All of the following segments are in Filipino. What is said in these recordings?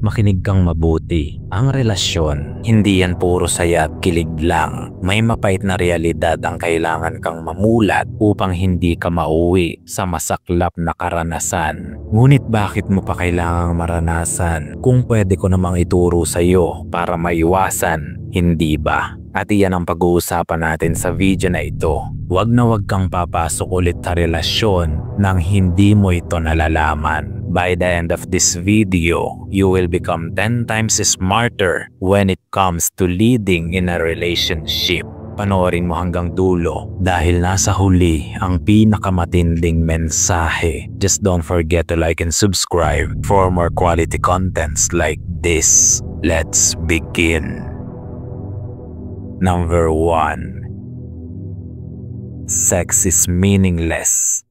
Makinig kang mabuti. Ang relasyon, hindi yan puro saya at kilig lang. May mapait na realidad ang kailangan kang mamulat upang hindi ka mauwi sa masaklap na karanasan. Ngunit bakit mo pa kailangang maranasan kung pwede ko namang ituro sa iyo para maiwasan, hindi ba? At iyan ang pag-uusapan natin sa video na ito. Huwag na huwag kang papasok ulit sa relasyon nang hindi mo ito nalalaman. By the end of this video, you will become 10 times smarter when it comes to leading in a relationship. Panoorin mo hanggang dulo dahil nasa huli ang pinakamatinding mensahe. Just don't forget to like and subscribe for more quality contents like this. Let's begin. Number 1. Sex is meaningless.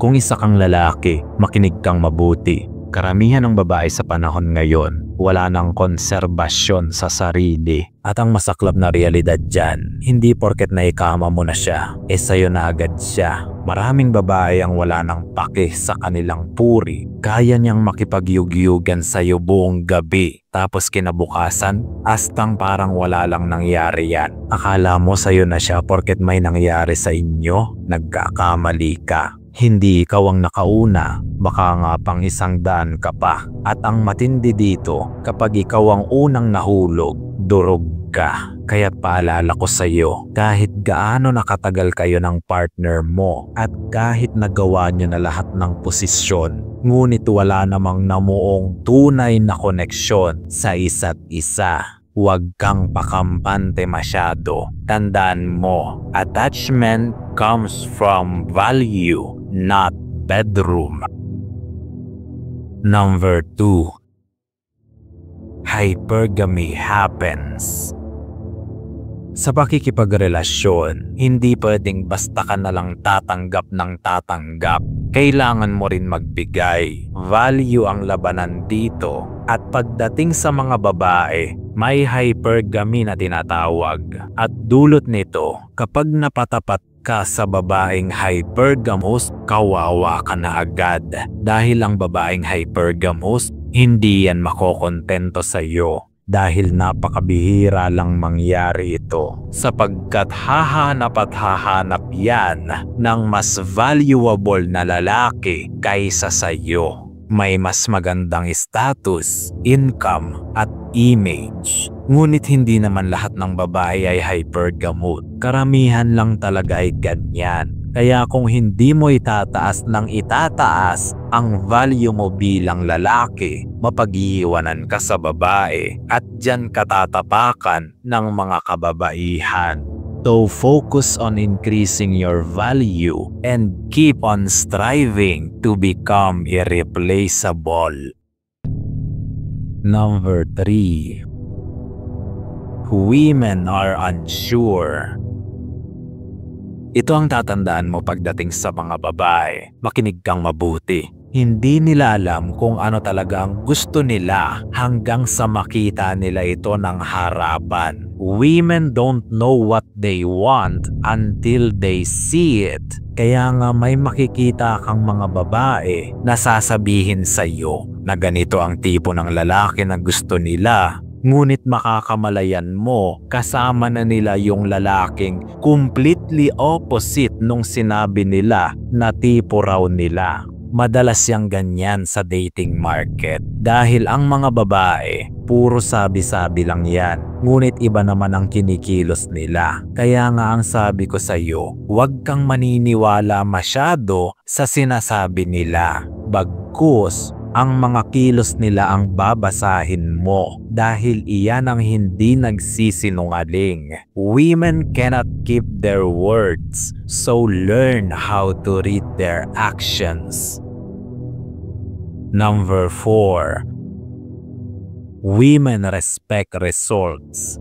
Kung isa kang lalaki, makinig kang mabuti. Karamihan ng babae sa panahon ngayon, wala nang konserbasyon sa sarili. At ang masaklap na realidad dyan, hindi porket naikama mo na siya, sa'yo na agad siya. Maraming babae ang wala nang pake sa kanilang puri. Kaya niyang makipagyugyugan sa'yo buong gabi. Tapos kinabukasan, astang parang wala lang nangyari yan. Akala mo sa'yo na siya porket may nangyari sa inyo? Nagkakamali ka. Hindi ikaw ang nakauna, baka nga pang 100 ka pa. At ang matindi dito, kapag ikaw ang unang nahulog, durog ka. Kaya't paalala ko sa iyo, kahit gaano nakatagal kayo ng partner mo at kahit nagawa nyo na lahat ng posisyon, ngunit wala namang namuong tunay na koneksyon sa isa't isa. Huwag kang pakampante masyado. Tandaan mo, attachment comes from value, not bedroom. Number 2. Hypergamy happens. Sa pakikipagrelasyon, hindi pwedeng basta ka na lang tatanggap ng tatanggap. Kailangan mo rin magbigay. Value ang labanan dito. At pagdating sa mga babae, may hypergamy na tinatawag. At dulot nito, kapag napatapat ka sa babaeng hypergamous, kawawa ka na agad. Dahil ang babaeng hypergamous, hindi yan makokontento sa iyo. Dahil napakabihira lang mangyari ito. Sapagkat hahanap at hahanap yan ng mas valuable na lalaki kaysa sa iyo. May mas magandang status, income at image. Ngunit hindi naman lahat ng babae ay hypergamut. Karamihan lang talaga ay ganyan. Kaya kung hindi mo itataas ng itataas ang value mo bilang lalaki, mapag-iiwanan ka sa babae at diyan katatapakan ng mga kababaihan. So focus on increasing your value and keep on striving to become irreplaceable. Number 3. Women are unsure. Ito ang tatandaan mo pagdating sa mga babae. Makinig kang mabuti. Hindi nila alam kung ano talaga ang gusto nila hanggang sa makita nila ito ng harapan. Women don't know what they want until they see it. Kaya nga may makikita kang mga babae na sasabihin sa iyo na ganito ang tipo ng lalaki na gusto nila. Ngunit makakamalayan mo, kasama na nila yung lalaking completely opposite nung sinabi nila na tipo raw nila. Madalas yang ganyan sa dating market dahil ang mga babae, puro sabi-sabi lang yan. Ngunit iba naman ang kinikilos nila. Kaya nga ang sabi ko sa iyo, huwag kang maniniwala masyado sa sinasabi nila. Bagkus, ang mga kilos nila ang babasahin mo dahil iyan ang hindi nagsisinungaling. Women cannot keep their words, so learn how to read their actions. Number 4. Women respect results.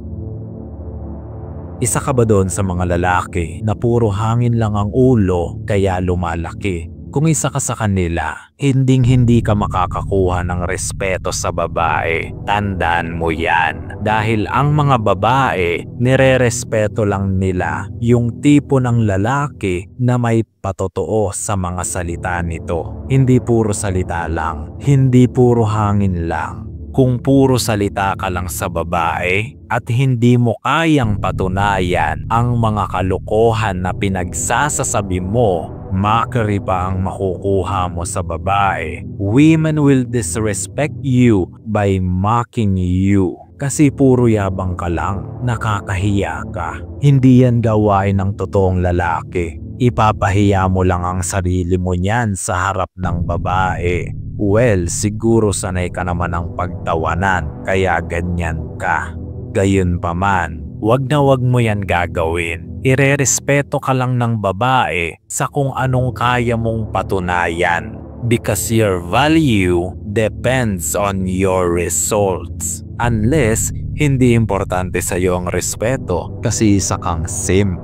Isa ka ba doon sa mga lalaki na puro hangin lang ang ulo kaya lumalaki? Kung isa ka sa kanila, hindi ka makakakuha ng respeto sa babae. Tandaan mo yan. Dahil ang mga babae, nire-respeto lang nila yung tipo ng lalaki na may patotoo sa mga salita nito. Hindi puro salita lang, hindi puro hangin lang. Kung puro salita ka lang sa babae at hindi mo kayang patunayan ang mga kalokohan na pinagsasasabi mo, mockery pa ang makukuha mo sa babae. Women will disrespect you by mocking you. Kasi puro yabang ka lang, nakakahiya ka. Hindi yan gawain ng totoong lalaki. Ipapahiya mo lang ang sarili mo niyan sa harap ng babae. Well, siguro sanay ka naman ng pagtawanan, kaya ganyan ka. Gayunpaman, wag na wag mo yan gagawin. Irerespeto ka lang ng babae sa kung anong kaya mong patunayan. Because your value depends on your results. Unless, hindi importante sa iyo ang respeto kasi isa kang simp.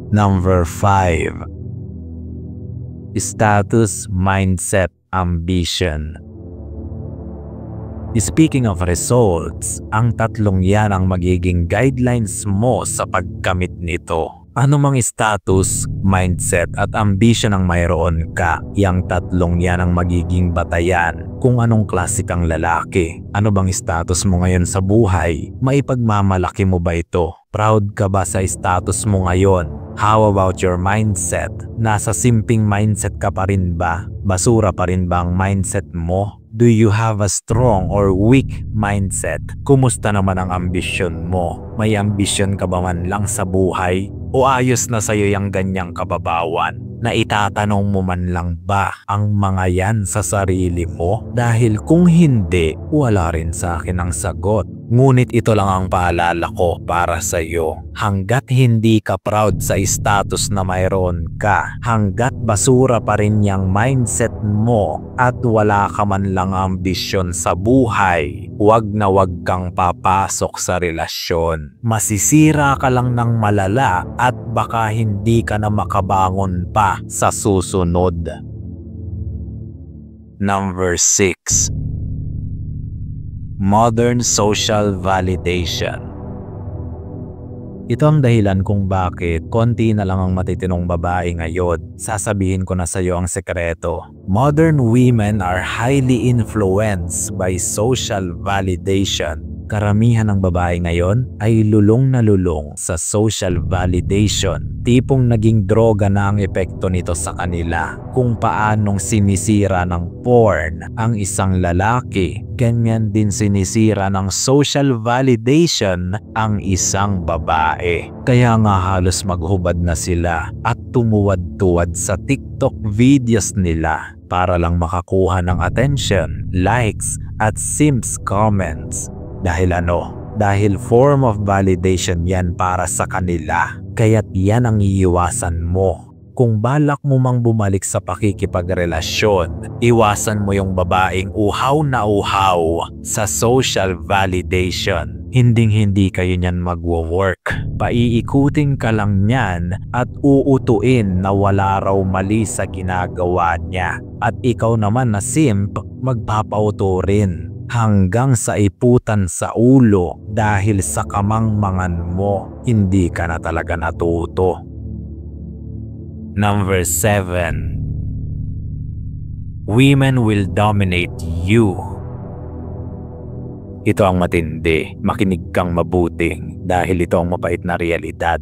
Number 5. Status, mindset, ambition. Speaking of results, ang tatlong yan ang magiging guidelines mo sa pagkamit nito. Ano mang status, mindset at ambition ang mayroon ka, yang tatlong yan ang magiging batayan kung anong klase kang lalaki. Ano bang status mo ngayon sa buhay? Maipagmamalaki mo ba ito? Proud ka ba sa status mo ngayon? How about your mindset? Nasa simping mindset ka pa rin ba? Basura pa rin ba ang mindset mo? Do you have a strong or weak mindset? Kumusta naman ang ambisyon mo? May ambisyon ka ba man lang sa buhay? O ayos na sa'yo yung ganyang kababawan? Na itatanong mo man lang ba ang mga yan sa sarili mo? Dahil kung hindi, wala rin sa akin ang sagot. Ngunit ito lang ang paalala ko para sa iyo. Hanggat hindi ka proud sa status na mayroon ka, hanggat basura pa rin yung mindset mo at wala ka man lang ambisyon sa buhay, wag na wag kang papasok sa relasyon. Masisira ka lang ng malala at baka hindi ka na makabangon pa sa susunod. Number 6. Modern social validation. Ito ang dahilan kung bakit konti na lang ang matitinong babae ngayon. Sasabihin ko na sa iyo ang sekreto. Modern women are highly influenced by social validation. Karamihan ng babae ngayon ay lulong na lulong sa social validation. Tipong naging droga na ang epekto nito sa kanila. Kung paanong sinisira ng porn ang isang lalaki, ganyan din sinisira ng social validation ang isang babae. Kaya nga halos maghubad na sila at tumuwad-tuwad sa TikTok videos nila para lang makakuha ng attention, likes at simps comments. Dahil ano? Dahil form of validation yan para sa kanila. Kaya't yan ang iiwasan mo. Kung balak mo mang bumalik sa pakikipagrelasyon, iwasan mo yung babaeng uhaw na uhaw sa social validation. Hinding-hindi kayo niyan magwo-work. Paiikutin ka lang niyan at uutuin na wala raw mali sa ginagawa niya. At ikaw naman na simp, magpapauto rin. Hanggang sa iputan sa ulo dahil sa kamangmangan mo, hindi ka na talaga natuto. Number 7. Women will dominate you. Ito ang matindi, makinig kang mabuting dahil ito ang mapait na realidad.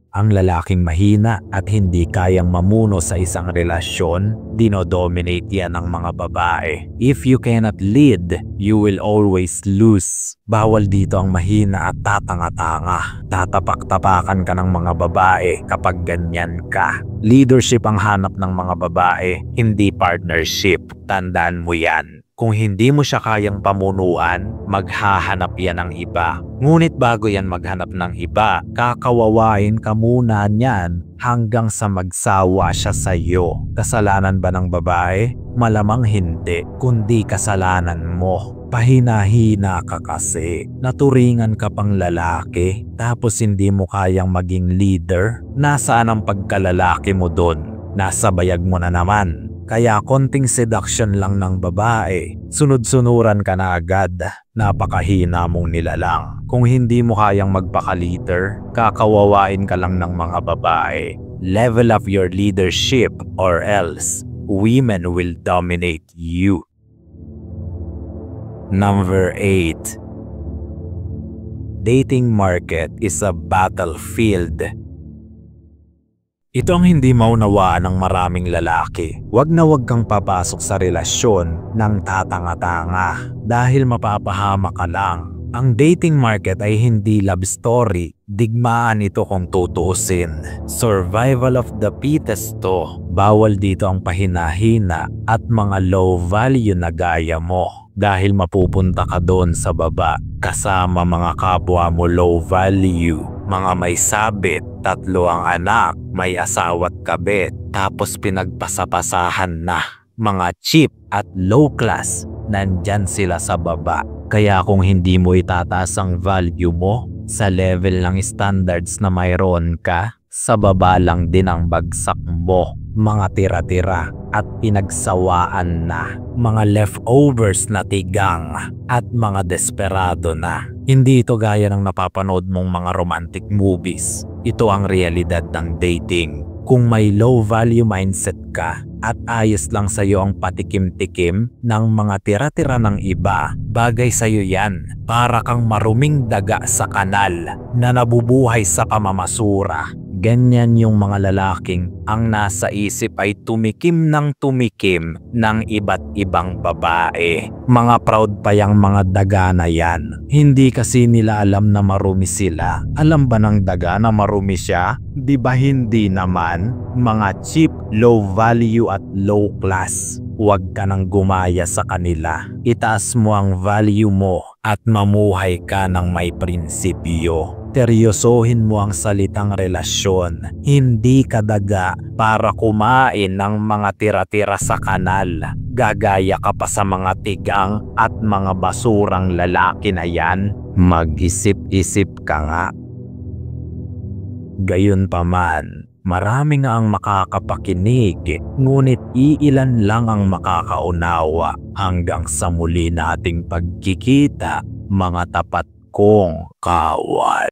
Ang lalaking mahina at hindi kayang mamuno sa isang relasyon, dinodominate yan ng mga babae. If you cannot lead, you will always lose. Bawal dito ang mahina at tatanga-tanga. Tatapak-tapakan ka ng mga babae kapag ganyan ka. Leadership ang hanap ng mga babae, hindi partnership. Tandaan mo yan. Kung hindi mo siya kayang pamunuan, maghahanap yan ng iba. Ngunit bago yan maghanap ng iba, kakawawain ka muna niyan hanggang sa magsawa siya sa iyo. Kasalanan ba ng babae? Malamang hindi, kundi kasalanan mo. Pahina-hina ka kasi. Naturingan ka pang lalaki, tapos hindi mo kayang maging leader. Nasaan ang pagkalalaki mo doon? nasa bayag mo na naman. Kaya konting seduction lang ng babae, sunod-sunuran ka na agad. Napakahina mong nilalang. Kung hindi mo kayang magpaka-leader, kakawawain ka lang ng mga babae. Level up your leadership or else women will dominate you. Number 8. Dating market is a battlefield. Ito ang hindi maunawaan ng maraming lalaki. Wag na wag kang papasok sa relasyon ng tatanga-tanga dahil mapapahama ka lang. Ang dating market ay hindi love story. Digmaan ito kung tutuusin. Survival of the fittest to. Bawal dito ang pahinahina at mga low value na gaya mo. Dahil mapupunta ka doon sa baba kasama mga kapwa mo low value. Mga may sabit, 3 ang anak, may asawa't kabit, tapos pinagpasapasahan na. Mga cheap at low class, nandyan sila sa baba. Kaya kung hindi mo itataas ang value mo sa level ng standards na mayroon ka, sa baba lang din ang bagsak mo. Mga tira-tira at pinagsawaan na, mga leftovers na tigang at mga desperado na. Hindi ito gaya ng napapanood mong mga romantic movies. Ito ang realidad ng dating. Kung may low value mindset ka at ayos lang sa'yo ang patikim-tikim ng mga tira-tira ng iba, bagay sa'yo yan. Para kang maruming daga sa kanal na nabubuhay sa pamamasura. Ganyan yung mga lalaking ang nasa isip ay tumikim ng iba't ibang babae. Mga proud pa yung mga daga na yan. Hindi kasi nila alam na marumi sila. Alam ba ng daga na marumi siya? Di ba hindi naman? Mga cheap, low value at low class. Huwag ka nang gumaya sa kanila. Itaas mo ang value mo at mamuhay ka ng may prinsipyo. Seryosohin mo ang salitang relasyon. Hindi ka daga para kumain ng mga tira-tira sa kanal. Gagaya ka pa sa mga tigang at mga basurang lalaki na yan. Mag-isip-isip ka nga. Gayunpaman, marami nga ang makakapakinig, ngunit iilan lang ang makakaunawa. Hanggang sa muli nating pagkikita, mga tapat kong kawan.